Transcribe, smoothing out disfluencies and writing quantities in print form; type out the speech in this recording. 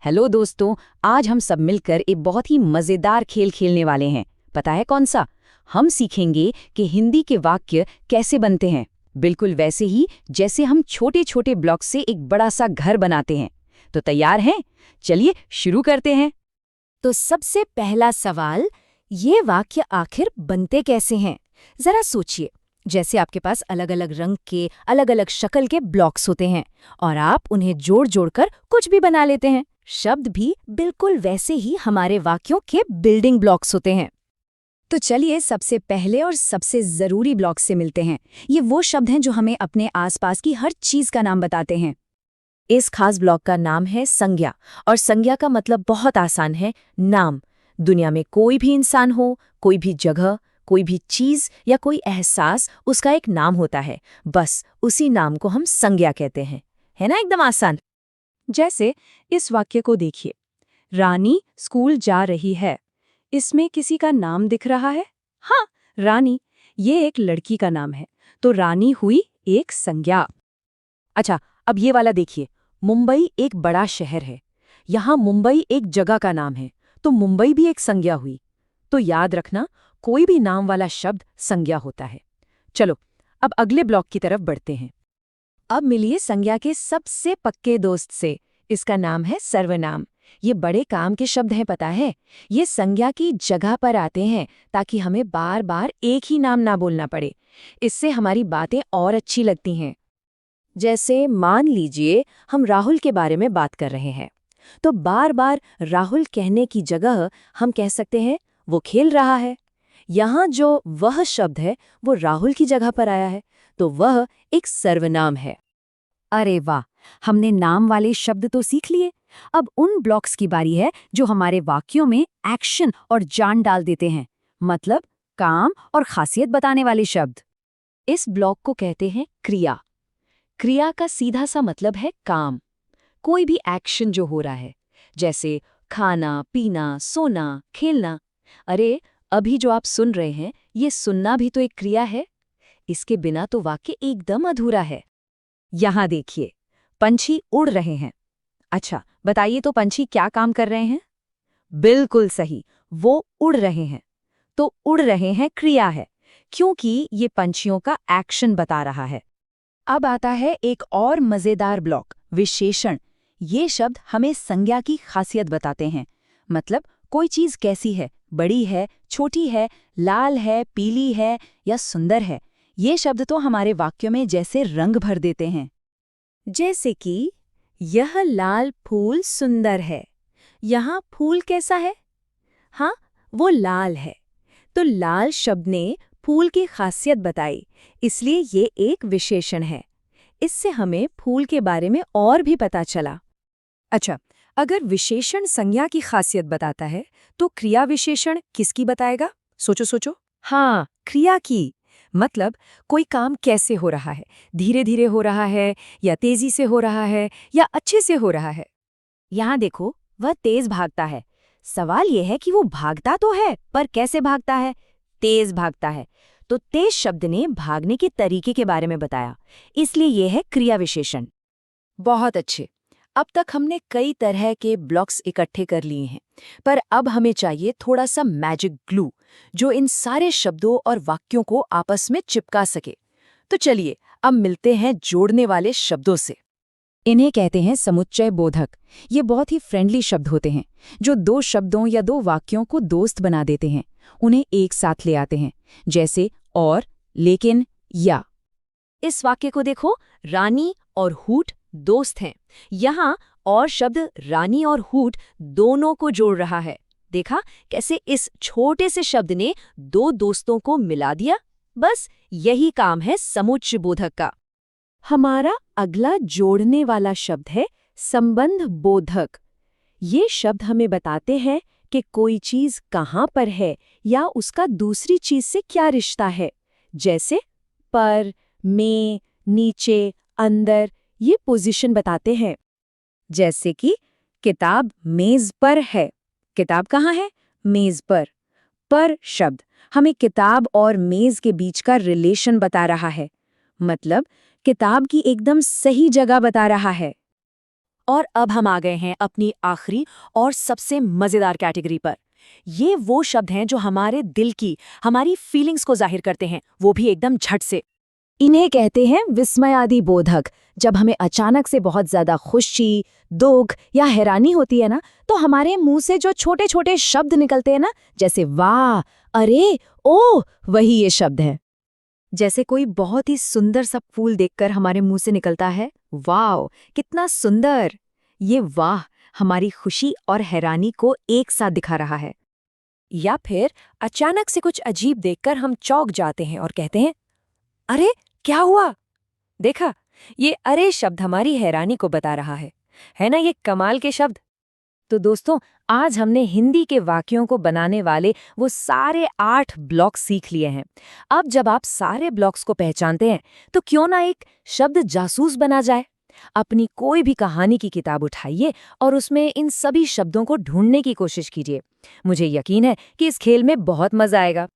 Hello दोस्तों। आज हम सब मिलकर एक बहुत ही मजेदार खेल खेलने वाले हैं। पता है कौन सा? हम सीखेंगे कि हिंदी के वाक्य कैसे बनते हैं, बिल्कुल वैसे ही जैसे हम छोटे छोटे ब्लॉक से एक बड़ा सा घर बनाते हैं। तो तैयार हैं? चलिए शुरू करते हैं। तो सबसे पहला सवाल, ये वाक्य आखिर बनते कैसे हैं? जरा सोचिए। जैसे आपके पास अलग अलग रंग के अलग अलग शक्ल के ब्लॉक्स होते हैं और आप उन्हें जोड़ जोड़कर कुछ भी बना लेते हैं। शब्द भी बिल्कुल वैसे ही हमारे वाक्यों के बिल्डिंग ब्लॉक्स होते हैं। तो चलिए सबसे पहले और सबसे जरूरी ब्लॉक से मिलते हैं। ये वो शब्द हैं जो हमें अपने आसपास की हर चीज का नाम बताते हैं। इस खास ब्लॉक का नाम है संज्ञा, और संज्ञा का मतलब बहुत आसान है, नाम। दुनिया में कोई भी इंसान हो, कोई भी जगह, कोई भी चीज या कोई एहसास, उसका एक नाम होता है। बस उसी नाम को हम संज्ञा कहते हैं। है ना, एकदम आसान। जैसे इस वाक्य को देखिए, रानी स्कूल जा रही है। इसमें किसी का नाम दिख रहा है? हाँ, रानी, ये एक लड़की का नाम है, तो रानी हुई एक संज्ञा। अच्छा, अब ये वाला देखिए, मुंबई एक बड़ा शहर है। यहाँ मुंबई एक जगह का नाम है, तो मुंबई भी एक संज्ञा हुई। तो याद रखना, कोई भी नाम वाला शब्द संज्ञा होता है। चलो अब अगले ब्लॉक की तरफ बढ़ते हैं। अब मिलिए संज्ञा के सबसे पक्के दोस्त से। इसका नाम है सर्वनाम। ये बड़े काम के शब्द हैं, पता है। ये संज्ञा की जगह पर आते हैं ताकि हमें बार बार एक ही नाम ना बोलना पड़े। इससे हमारी बातें और अच्छी लगती हैं। जैसे मान लीजिए हम राहुल के बारे में बात कर रहे हैं, तो बार बार राहुल कहने की जगह हम कह सकते हैं वो खेल रहा है। यहाँ जो वह शब्द है वो राहुल की जगह पर आया है, तो वह एक सर्वनाम है। अरे वाह, हमने नाम वाले शब्द तो सीख लिए। अब उन ब्लॉक्स की बारी है जो हमारे वाक्यों में एक्शन और जान डाल देते हैं, मतलब काम और खासियत बताने वाले शब्द। इस ब्लॉक को कहते हैं क्रिया। क्रिया का सीधा सा मतलब है काम। कोई भी एक्शन जो हो रहा है, जैसे खाना, पीना, सोना, खेलना। अरे, अभी जो आप सुन रहे हैं, ये सुनना भी तो एक क्रिया है। इसके बिना तो वाक्य एकदम अधूरा है। यहाँ देखिए, पंछी उड़ रहे हैं। अच्छा, बताइए तो पंछी क्या काम कर रहे हैं? बिल्कुल सही, वो उड़ रहे हैं। तो उड़ रहे हैं क्रिया है, क्योंकि ये पंछियों का एक्शन बता रहा है। अब आता है एक और मजेदार ब्लॉक, विशेषण। ये शब्द हमें संज्ञा की खासियत बताते हैं। मतलब कोई चीज कैसी है, बड़ी है, छोटी है, लाल है, पीली है या सुंदर है। ये शब्द तो हमारे वाक्यों में जैसे रंग भर देते हैं। जैसे कि यह लाल फूल सुंदर है। यहाँ फूल कैसा है? हाँ, वो लाल है। तो लाल शब्द ने फूल की खासियत बताई, इसलिए ये एक विशेषण है। इससे हमें फूल के बारे में और भी पता चला। अच्छा, अगर विशेषण संज्ञा की खासियत बताता है, तो क्रिया विशेषण किसकी बताएगा? सोचो सोचो। हाँ, क्रिया की। मतलब कोई काम कैसे हो रहा है, धीरे धीरे हो रहा है या तेजी से हो रहा है या अच्छे से हो रहा है। यहाँ देखो, वह तेज भागता है। सवाल यह है कि वो भागता तो है, पर कैसे भागता है? तेज भागता है। तो तेज शब्द ने भागने के तरीके के बारे में बताया, इसलिए यह है क्रिया विशेषण। बहुत अच्छे। अब तक हमने कई तरह के ब्लॉक्स इकट्ठे कर लिए हैं, पर अब हमें चाहिए थोड़ा सा मैजिक ग्लू, जो इन सारे शब्दों और वाक्यों को आपस में चिपका सके। तो चलिए अब मिलते हैं जोड़ने वाले शब्दों से। इन्हें कहते हैं समुच्चय बोधक। ये बहुत ही फ्रेंडली शब्द होते हैं, जो दो शब्दों या दो वाक्यों को दोस्त बना देते हैं, उन्हें एक साथ ले आते हैं। जैसे और, लेकिन, या। इस वाक्य को देखो, रानी और हूट दोस्त हैं। यहाँ और शब्द रानी और हूट दोनों को जोड़ रहा है। देखा कैसे इस छोटे से शब्द ने दो दोस्तों को मिला दिया? बस यही काम है समुच्चय बोधक का। हमारा अगला जोड़ने वाला शब्द है संबंध बोधक। ये शब्द हमें बताते हैं कि कोई चीज कहाँ पर है या उसका दूसरी चीज से क्या रिश्ता है। जैसे पर, में, नीचे, अंदर, ये पोजीशन बताते हैं। जैसे कि किताब मेज पर है। किताब कहाँ है? मेज पर। पर शब्द हमें किताब और मेज के बीच का रिलेशन बता रहा है, मतलब किताब की एकदम सही जगह बता रहा है। और अब हम आ गए हैं अपनी आखिरी और सबसे मजेदार कैटेगरी पर। ये वो शब्द हैं जो हमारे दिल की, हमारी फीलिंग्स को जाहिर करते हैं, वो भी एकदम झट से। इन्हें कहते हैं विस्मयादि बोधक। जब हमें अचानक से बहुत ज्यादा खुशी, दुख या हैरानी होती है ना, तो हमारे मुंह से जो छोटे छोटे शब्द निकलते हैं ना, जैसे वाह, अरे, ओ, वही ये शब्द है। जैसे कोई बहुत ही सुंदर सा फूल देखकर हमारे मुंह से निकलता है, वाह, कितना सुंदर। ये वाह हमारी खुशी और हैरानी को एक साथ दिखा रहा है। या फिर अचानक से कुछ अजीब देखकर हम चौंक जाते हैं और कहते हैं, अरे क्या हुआ? देखा, ये अरे शब्द हमारी हैरानी को बता रहा है ना ये कमाल के शब्द। तो दोस्तों, आज हमने हिंदी के वाक्यों को बनाने वाले वो सारे 8 ब्लॉक सीख लिए हैं। अब जब आप सारे ब्लॉक्स को पहचानते हैं, तो क्यों ना एक शब्द जासूस बना जाए। अपनी कोई भी कहानी की किताब उठाइए और उसमें इन सभी शब्दों को ढूंढने की कोशिश कीजिए। मुझे यकीन है कि इस खेल में बहुत मजा आएगा।